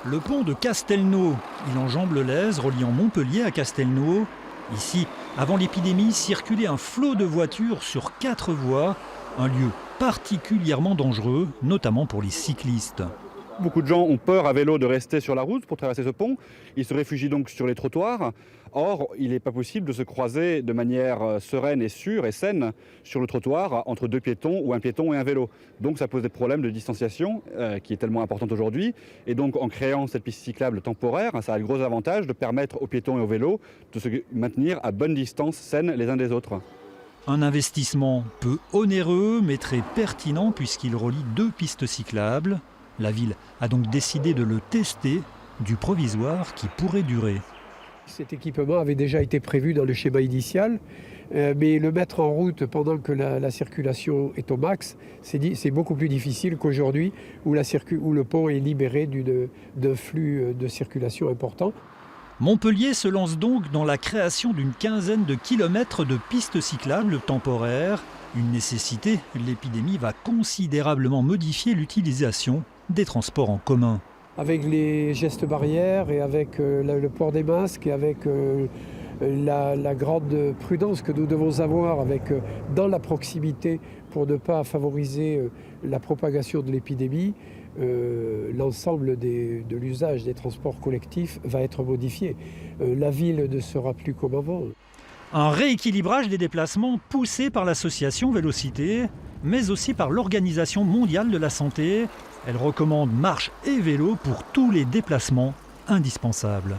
Le pont de Castelnau, il enjambe le Lèze, reliant Montpellier à Castelnau. Ici, avant l'épidémie, circulait un flot de voitures sur 4 voies, un lieu particulièrement dangereux, notamment pour les cyclistes. Beaucoup de gens ont peur à vélo de rester sur la route pour traverser ce pont. Ils se réfugient donc sur les trottoirs. Or, il n'est pas possible de se croiser de manière sereine et sûre et saine sur le trottoir entre 2 piétons ou un piéton et un vélo. Donc ça pose des problèmes de distanciation qui est tellement importante aujourd'hui. Et donc en créant cette piste cyclable temporaire, ça a le gros avantage de permettre aux piétons et aux vélos de se maintenir à bonne distance saine les uns des autres. Un investissement peu onéreux mais très pertinent puisqu'il relie 2 pistes cyclables. La ville a donc décidé de le tester, du provisoire qui pourrait durer. Cet équipement avait déjà été prévu dans le schéma initial, mais le mettre en route pendant que la circulation est au max, c'est beaucoup plus difficile qu'aujourd'hui où le pont est libéré d'un flux de circulation important. Montpellier se lance donc dans la création d'une quinzaine de kilomètres de pistes cyclables temporaires. Une nécessité, l'épidémie va considérablement modifier l'utilisation des transports en commun. Avec les gestes barrières et avec le port des masques et avec la grande prudence que nous devons avoir dans la proximité pour ne pas favoriser la propagation de l'épidémie, l'ensemble de l'usage des transports collectifs va être modifié. La ville ne sera plus comme avant. Un rééquilibrage des déplacements poussé par l'association Vélocité, mais aussi par l'Organisation mondiale de la santé. Elle recommande marche et vélo pour tous les déplacements indispensables.